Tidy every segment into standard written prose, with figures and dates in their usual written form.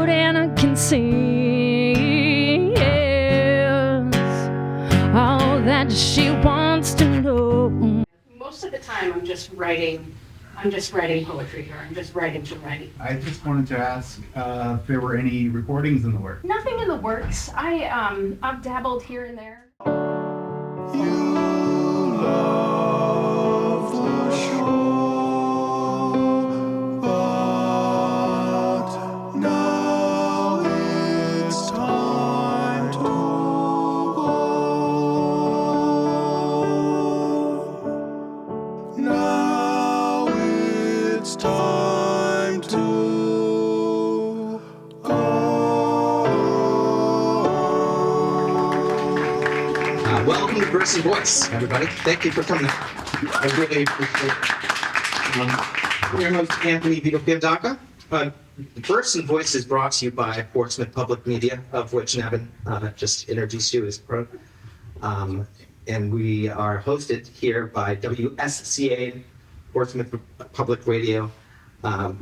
what Anna can see. Yes, all that she wants to know. Most of the time, I'm just writing poetry, or I'm just writing to write. I just wanted to ask if there were any recordings in the works. Nothing in the works. I've dabbled here and there. You love the shore, but now it's time to go. Now it's time to go. Welcome to Person Voice, everybody. Thank you for coming. I really appreciate it. I'm your host, Anthony Vidal-Piandaka. The Person Voice is brought to you by Portsmouth Public Media, of which Nevin just introduced you as pro. And we are hosted here by WSCA, Portsmouth Public Radio.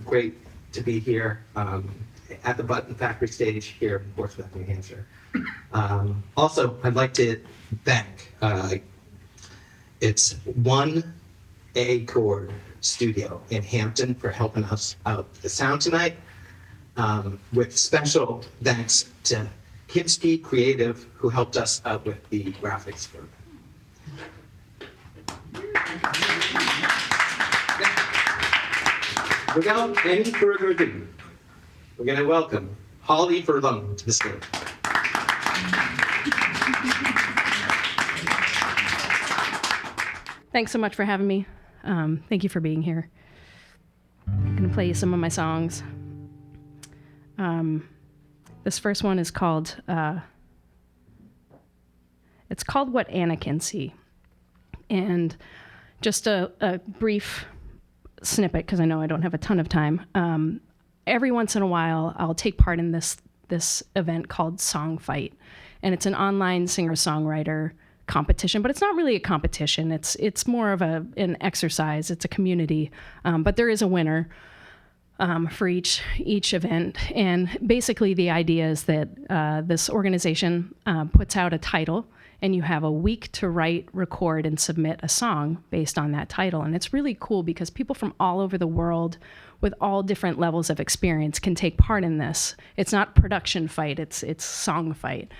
Great to be here at the Button Factory stage here in Portsmouth, New Hampshire. Also, I'd like to thank it's 1A Chord Studio in Hampton for helping us out with the sound tonight, with special thanks to Kimsky Creative, who helped us out with the graphics for Without any further ado, we're going to welcome Holly Furlone to the stage. Thanks so much for having me. Thank you for being here. I'm going to play you some of my songs. This first one is called, it's called What Anna Can See. And just a brief snippet, because I know I don't have a ton of time. Every once in a while, I'll take part in this event called Song Fight. And it's an online singer-songwriter competition, but it's not really a competition. It's more of an exercise. It's a community, but there is a winner for each event. And basically, the idea is that this organization puts out a title, and you have a week to write, record, and submit a song based on that title. And it's really cool because people from all over the world with all different levels of experience can take part in this. It's not production fight, it's song fight.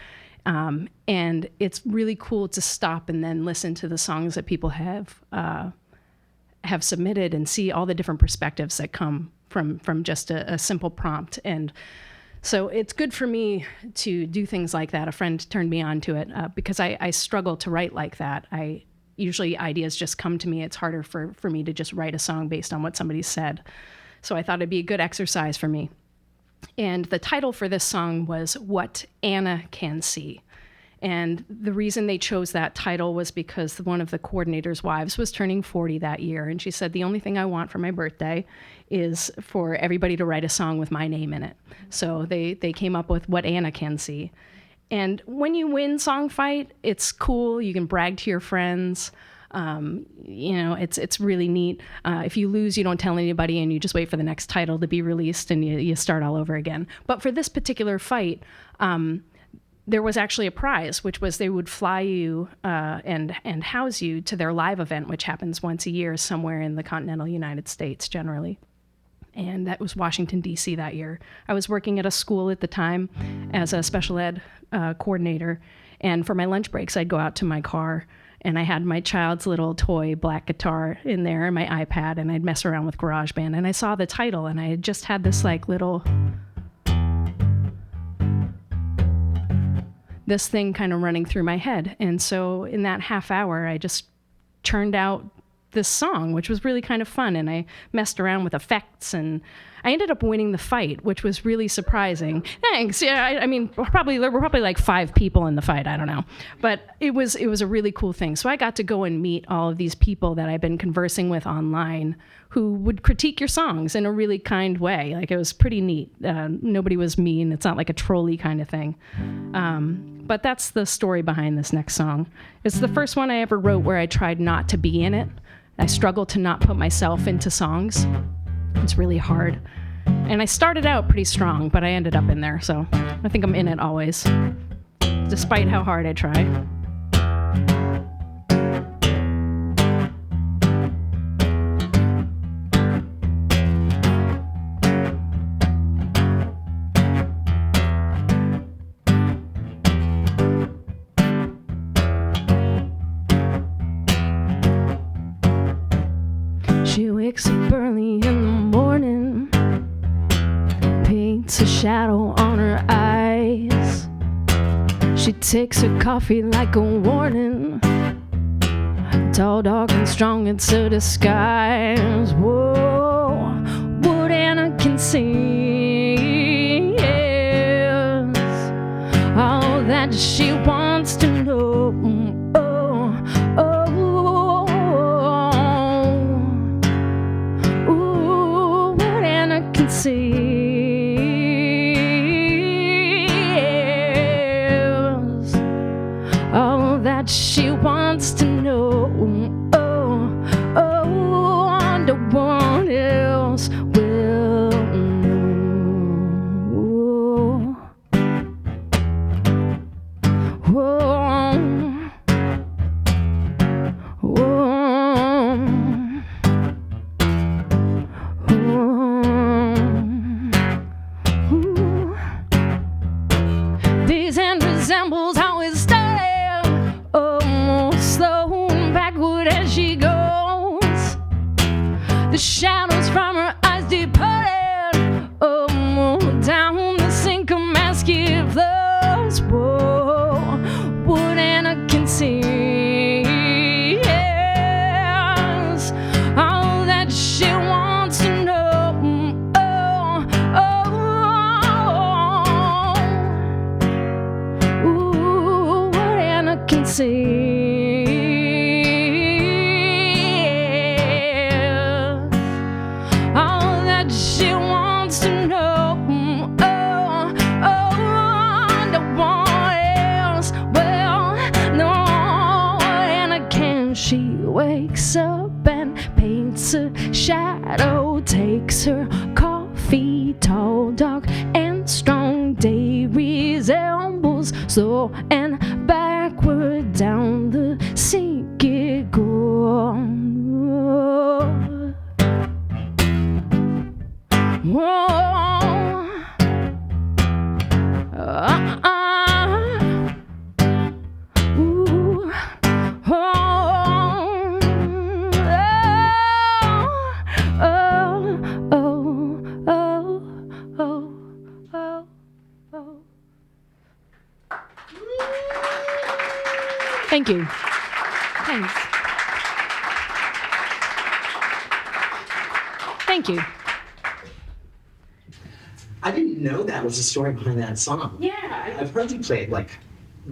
And it's really cool to stop and then listen to the songs that people have submitted and see all the different perspectives that come from just a simple prompt. And so it's good for me to do things like that. A friend turned me on to it because I struggle to write like that. Usually ideas just come to me. It's harder for me to just write a song based on what somebody said. So I thought it'd be a good exercise for me. And the title for this song was What Anna Can See. And the reason they chose that title was because one of the coordinator's wives was turning 40 that year. And she said, the only thing I want for my birthday is for everybody to write a song with my name in it. So they came up with What Anna Can See. And when you win Song Fight, it's cool. You can brag to your friends. It's really neat. If you lose, you don't tell anybody and you just wait for the next title to be released and you start all over again. But for this particular fight, there was actually a prize, which was they would fly you and house you to their live event, which happens once a year somewhere in the continental United States generally. And that was Washington, D.C. that year. I was working at a school at the time as a special ed coordinator. And for my lunch breaks, I'd go out to my car and I had my child's little toy black guitar in there and my iPad, and I'd mess around with GarageBand. And I saw the title, and I had just had this this thing kind of running through my head. And so in that half hour, I just churned out this song, which was really kind of fun. And I messed around with effects, and I ended up winning the fight, which was really surprising. Thanks. Yeah, there were probably like 5 people in the fight. I don't know. But it was a really cool thing. So I got to go and meet all of these people that I've been conversing with online who would critique your songs in a really kind way. Like, it was pretty neat. Nobody was mean. It's not like a trolley kind of thing. But that's the story behind this next song. It's the first one I ever wrote where I tried not to be in it. I struggle to not put myself into songs. It's really hard. And I started out pretty strong, but I ended up in there, so I think I'm in it always, despite how hard I try. She wakes up early in the morning, paints a shadow on her eyes. She takes her coffee like a warning. Tall, dark, and strong, it's a disguise. Whoa, what Anna can see is all that she wants to know. Is all that she wants to know. No one else will know. These end resembles how it started, slow and backward as she goes. The shadows from her eyes departed, down the sink of masculine flows. Whoa, what Anna can see is all that she wants to know. What Anna can see is all that she wants to know. No one else will know. Anna can. She wakes up and paints a shadow, takes her coffee, tall, dark, and strong. Day resembles slow and backward, down the sink it goes. Whoa. Ooh. Thank you. Thanks. Thank you. I didn't know that was the story behind that song. Yeah. I've heard you play it like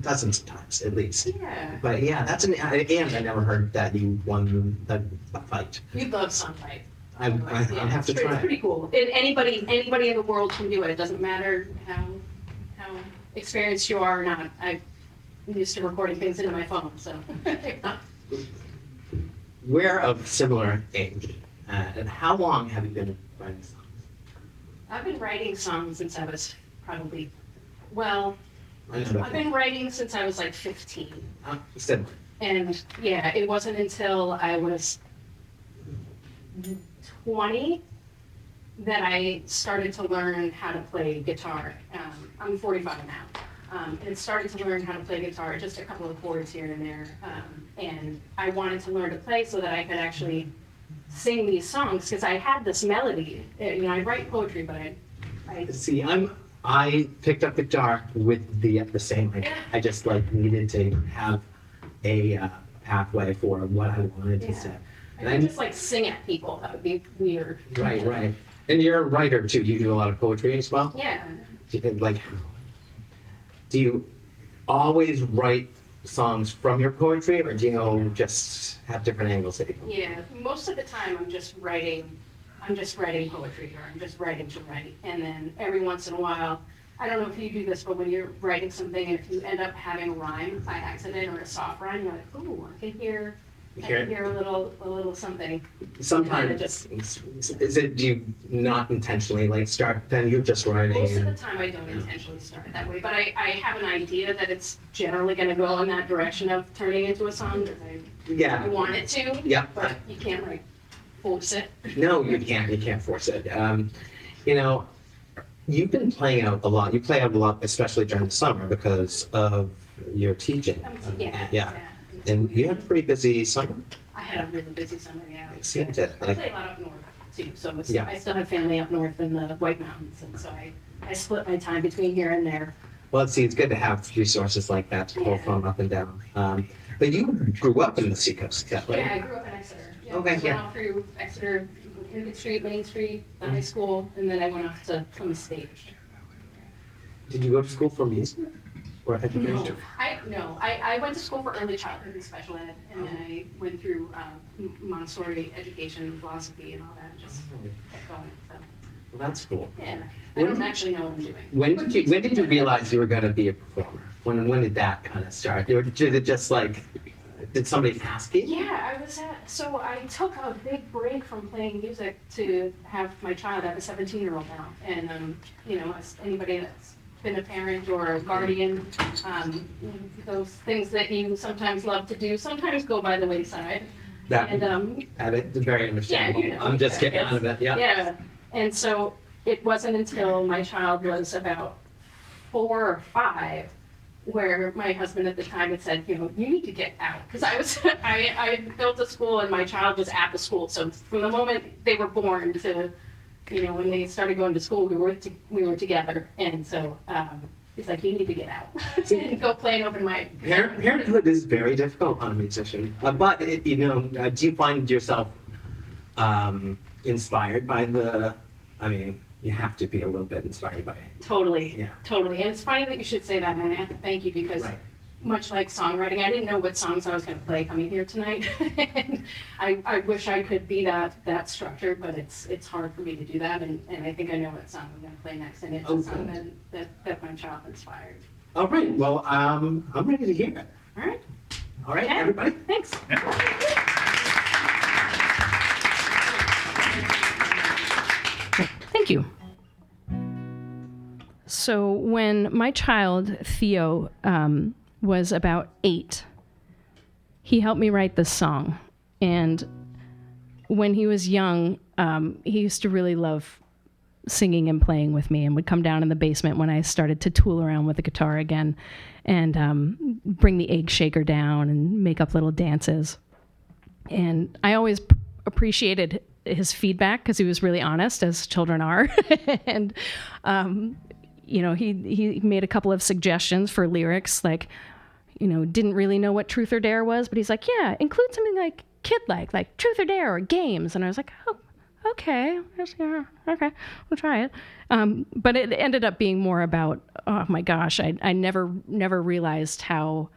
dozens of times at least. Yeah. But yeah, that's and I never heard that you won the fight. We love Sunlight. I have to try. It's pretty cool. And anybody in the world can do it. It doesn't matter how experienced you are or not. I'm used to recording things into my phone, so. We're of similar age. And how long have you been writing songs? I've been writing songs since I was probably, well, I know I've been writing since I was like 15. Similar. And yeah, it wasn't until I was 20 that I started to learn how to play guitar. I'm 45 now. And started to learn how to play guitar, just a couple of chords here and there. And I wanted to learn to play so that I could actually sing these songs, because I had this melody. I write poetry, but I See, I picked up guitar with the same. I just needed to have a pathway for what I wanted to say. I could just sing at people. That would be weird. Right. And you're a writer too. You do a lot of poetry as well. Yeah. Do you always write songs from your poetry, or do you just have different angles that you go? Yeah. Most of the time, I'm just writing poetry, or I'm just writing to write. And then every once in a while, I don't know if you do this, but when you're writing something and if you end up having a rhyme by accident or a soft rhyme, you're like, ooh, I can hear I Hear can it? hear a little something. Sometimes, is it, do you not intentionally like start, then you're just writing? Most of the time, I don't intentionally start it that way, but I have an idea that it's generally going to go in that direction of turning into a song because I Yeah, want it to. Yeah. But you can't like force it. no, you can't force it. You know, you've been playing out a lot, you play out a lot, especially during the summer because of your teaching. Yeah. And you had a pretty busy summer. I had a really busy summer, yeah. It seemed it. I play a lot up north too, so it's, Yeah. I still have family up north in the White Mountains, and so I split my time between here and there. Well, see, it's good to have resources like that to pull from up and down. But you grew up in the Seacoast, right? Yeah, I grew up in Exeter. Yeah, Okay, I went yeah. off through Exeter, Market Street, Main Street, the high school, and then I went off to Plymouth State. Did you go to school for music or education? I went to school for early childhood and special ed, and then I went through Montessori education, philosophy, and all that, just kept going, so, Well, that's cool. yeah. I don't actually know what I'm doing. When did you realize you were going to be a performer? When did that kind of start? Or did it just like, did somebody ask you? Yeah, so I took a big break from playing music to have my child. I have a 17-year-old now, and you know, as anybody that's been a parent or a guardian, those things that you sometimes love to do sometimes go by the wayside. That, And it's very understandable. you know, I'm just getting out of it, yeah. yeah, and so it wasn't until my child was about 4 or 5 where my husband at the time had said, you know, you need to get out. Because I built a school and my child was at the school. So from the moment they were born to, you know, when they started going to school, we were together. And so he's like, you need to get out and go play an open mic. Parenthood is very difficult on a musician. But, you know, do you find yourself inspired by I mean, you have to be a little bit inspired by it. Totally. Yeah. Totally. And it's funny that you should say that, and I have to thank you because Right. much like songwriting, I didn't know what songs I was going to play coming here tonight. And I wish I could be that structured, but it's hard for me to do that. And I think I know what song I'm going to play next, and it's a song that my child inspired. All right, well, I'm ready to hear it. All right. All right, Okay. everybody? Thanks. Thank you. So when my child, Theo, was about 8, he helped me write this song. And when he was young, he used to really love singing and playing with me and would come down in the basement when I started to tool around with the guitar again and bring the egg shaker down and make up little dances. And I always appreciated his feedback because he was really honest, as children are. And, you know, he made a couple of suggestions for lyrics, like, you know, didn't really know what Truth or Dare was, but he's like, yeah, include something like Truth or Dare or games. And I was like, oh, okay, yeah, okay, we'll try it. But it ended up being more about, oh my gosh, I never realized how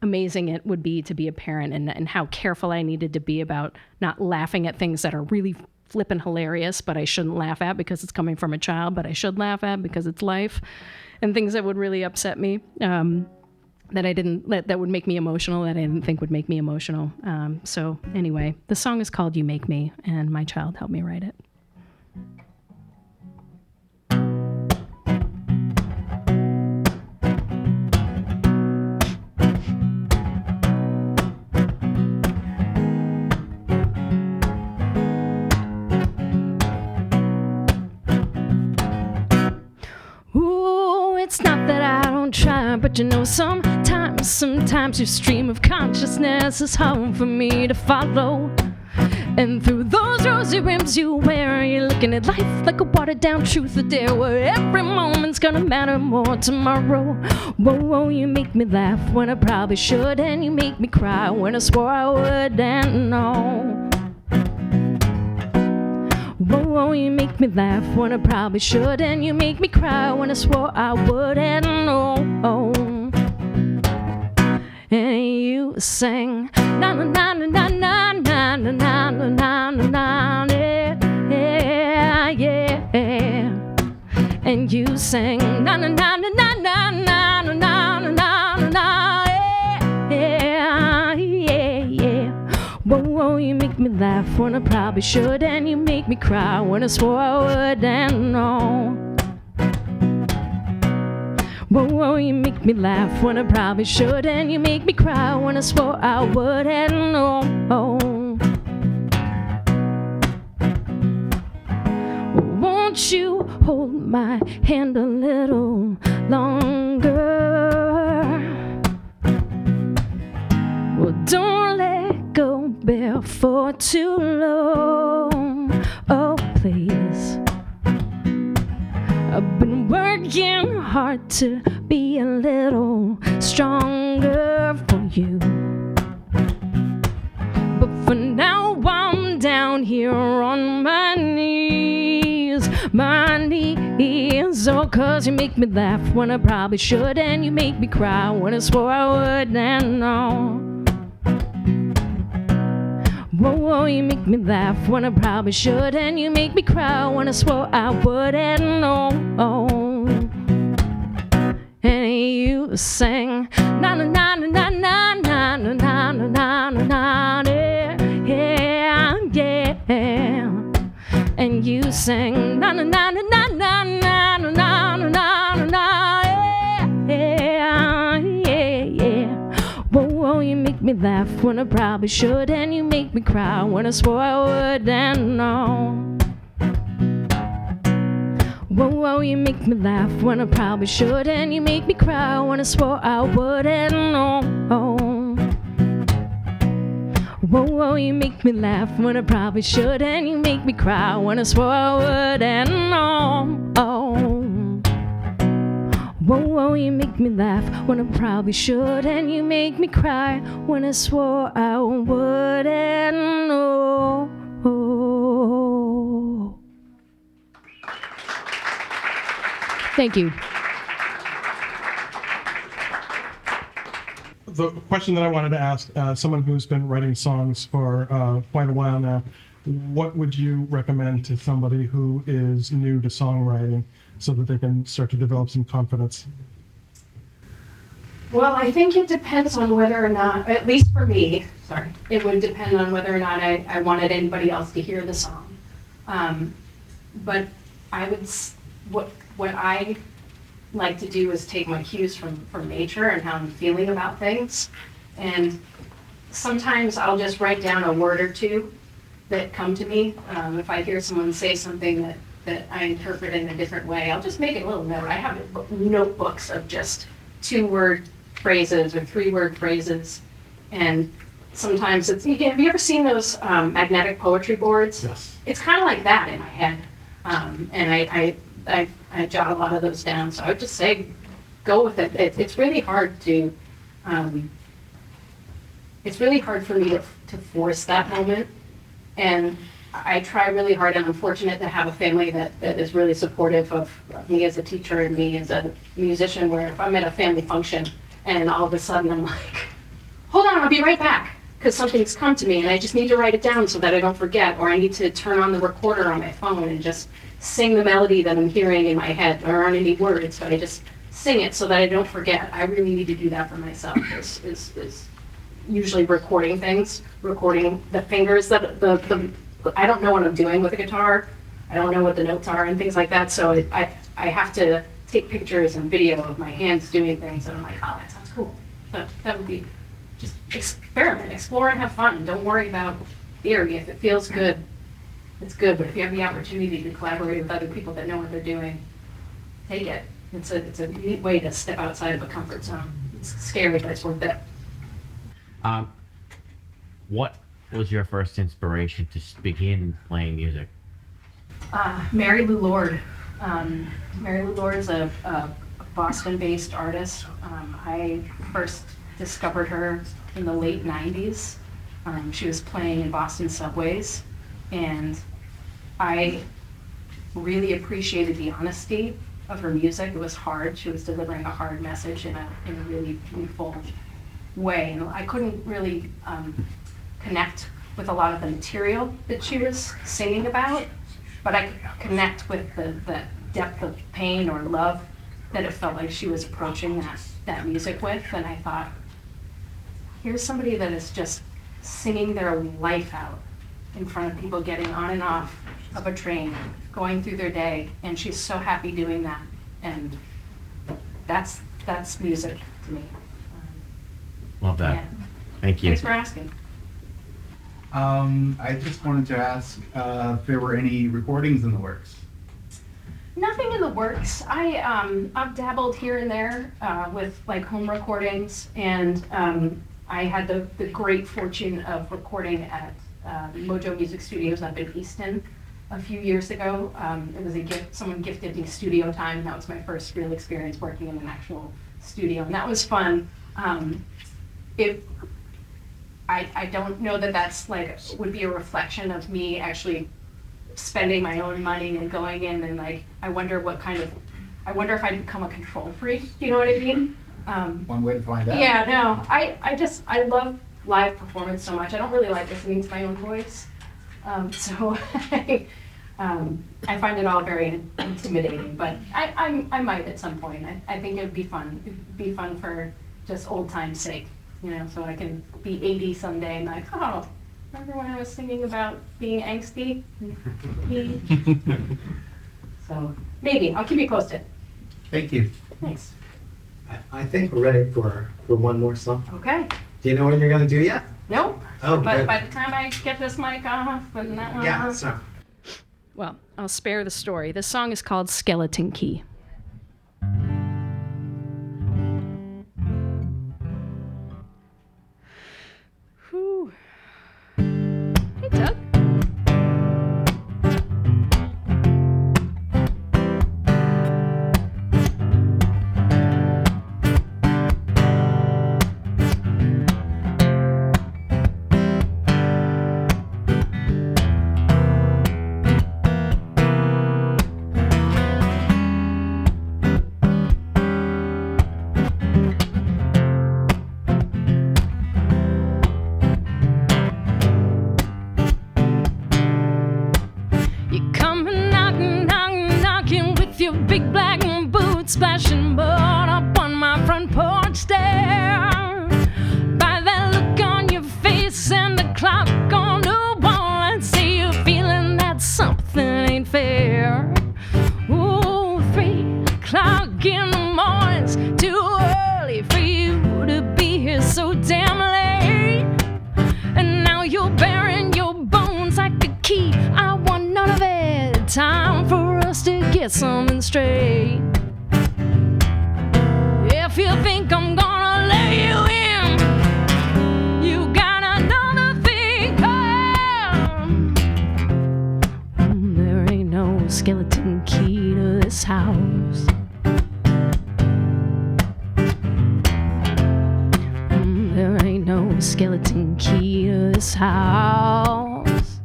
amazing it would be to be a parent and how careful I needed to be about not laughing at things that are really flippin' hilarious, but I shouldn't laugh at because it's coming from a child, but I should laugh at because it's life, and things that would really upset me, that would make me emotional, that I didn't think would make me emotional. So anyway, the song is called You Make Me, and my child helped me write it. Ooh, it's not that I don't try, but you know, sometimes your stream of consciousness is hard for me to follow. And through those rosy rims you wear, you're looking at life like a watered-down truth or dare, where every moment's gonna matter more tomorrow. Whoa, you make me laugh when I probably should, and you make me cry when I swore I would, and no. Whoa, you make me laugh when I probably should, and you make me cry when I swore I would, and no. And you sang na na na na na na na na na na na, yeah, yeah. And you sang na na na na na na na na na na na, yeah, yeah, yeah. laugh when I probably should, and you make me cry when I swore I would, and no. Whoa, you make me laugh when I probably should, and you make me cry when I swore I would, and no. Won't you hold my hand a little longer? Well, don't let go before too long. Oh, please. I've been working hard to be a little stronger for you, but for now I'm down here on my knees, oh, 'cause you make me laugh when I probably should, and you make me cry when I swore I would, and no. Whoa, you make me laugh when I probably should, and you make me cry when I swore I would, and no. And you sang na na na na na na na na na na na na, yeah, yeah. And you sang na na na na na na na na na na na, yeah, yeah, yeah. Whoa, you make me laugh when I probably should, and you make me cry when I swore I would, and no. Whoa, you make me laugh when I probably should, and you make me cry when I swore I would, and no. Whoa, you make me laugh when I probably should, and you make me cry when I swore I would, and no. Whoa, you make me laugh when I probably should, and you make me cry when I swore I would, and no. Thank you. The question that I wanted to ask, someone who's been writing songs for quite a while now, what would you recommend to somebody who is new to songwriting so that they can start to develop some confidence? Well, I think it depends on whether or not, at least for me, it would depend on whether or not I wanted anybody else to hear the song. But I would, what I like to do is take my cues from nature and how I'm feeling about things. And sometimes I'll just write down a word or two that come to me. If I hear someone say something that I interpret in a different way, I'll just make a little note. I have notebooks of just 2-word phrases or 3-word phrases. And sometimes have you ever seen those magnetic poetry boards? Yes. It's kind of like that in my head. And I jot a lot of those down. So I would just say, go with it. It's really hard to, it's really hard for me to force that moment. And I try really hard, and I'm fortunate to have a family that is really supportive of me as a teacher and me as a musician, where if I'm at a family function and all of a sudden I'm like, hold on, I'll be right back, because something's come to me and I just need to write it down so that I don't forget, or I need to turn on the recorder on my phone and just sing the melody that I'm hearing in my head. There aren't any words, but I just sing it so that I don't forget. I really need to do that for myself, is usually recording things, recording the fingers that I don't know what I'm doing with a guitar. I don't know what the notes are and things like that. So I have to take pictures and video of my hands doing things, and I'm like, oh, that sounds cool. So that would be just experiment, explore, and have fun. Don't worry about theory. If it feels good, it's good. But if you have the opportunity to collaborate with other people that know what they're doing, take it. It's a neat way to step outside of a comfort zone. It's scary, but it's worth it. What was your first inspiration to begin playing music? Mary Lou Lord. Mary Lou Lord is a Boston-based artist. I first discovered her in the late 90s. She was playing in Boston subways, and I really appreciated the honesty of her music. It was hard. She was delivering a hard message in a really beautiful way. And I couldn't really connect with a lot of the material that she was singing about, but I could connect with the depth of pain or love that it felt like she was approaching that music with. And I thought, here's somebody that is just singing their life out in front of people, getting on and off of a train, going through their day, and she's so happy doing that. And that's music to me. Love that. Yeah. Thank you. Thanks for asking. I just wanted to ask if there were any recordings in the works. Nothing in the works. I've dabbled here and there with like home recordings, and I had the great fortune of recording at Mojo Music Studios up in Easton a few years ago. It was a gift. Someone gifted me studio time, and that was my first real experience working in an actual studio, and that was fun. I don't know that that's like would be a reflection of me actually spending my own money and going in, and like I wonder if I'd become a control freak. You know what I mean? One way to find out. Yeah, no, I love live performance so much. I don't really like listening to my own voice, so I find it all very intimidating. But I might at some point. I think it would be fun. It'd be fun for just old time's sake, you know, so I can be 80 someday and like, oh, remember when I was singing about being angsty? So maybe I'll keep you posted. Thank you. Thanks. I think we're ready for one more song. Okay. Do you know what you're going to do yet? Nope. Oh, But good. by the time I get this mic off and that one Yeah, off, so. Well, I'll spare the story. This song is called Skeleton Key. Whew. Hey, Doug. You come and knocking with your big black boots, splashing mud up on my front porch stairs. By that look on your face and the clock on the wall, I'd say you're feeling that something ain't fair. Ooh, 3 o'clock in the morning's too early for you to be here so damn late. And now you're burying your bones like a key. I want none of it. Time for us to get something straight. If you think I'm gonna let you in, you got another thing coming. There ain't no skeleton key to this house. There ain't no skeleton key to this house.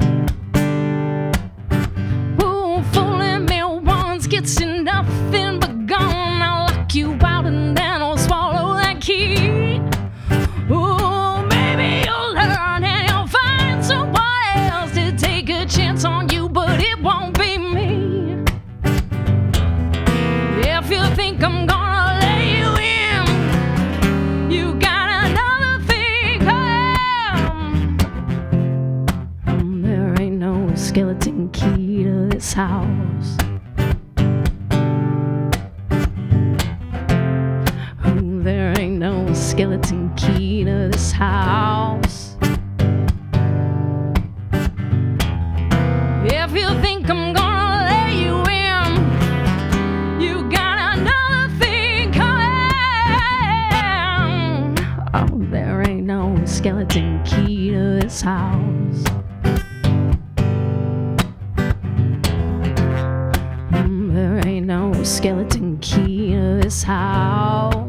Ooh, fooling me once gets you nothing but gone. I'll lock you out and then I'll swallow that key. Ooh, maybe you'll learn and you'll find someone else to take a chance on you, but it won't be me. If you think I'm gonna let you in, you got another thing coming. There ain't no skeleton key to this house. There ain't no skeleton key to this house. If you think I'm gonna let you in, you got another thing coming. Oh, there ain't no skeleton key to this house. There ain't no skeleton key to this house.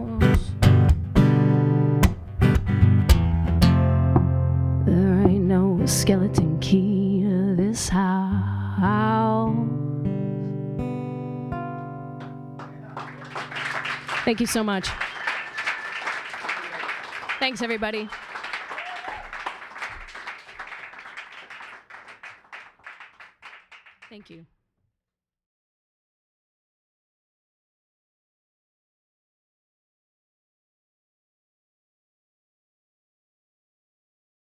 There ain't no skeleton key to this house. Thank you so much. Thanks, everybody. Thank you.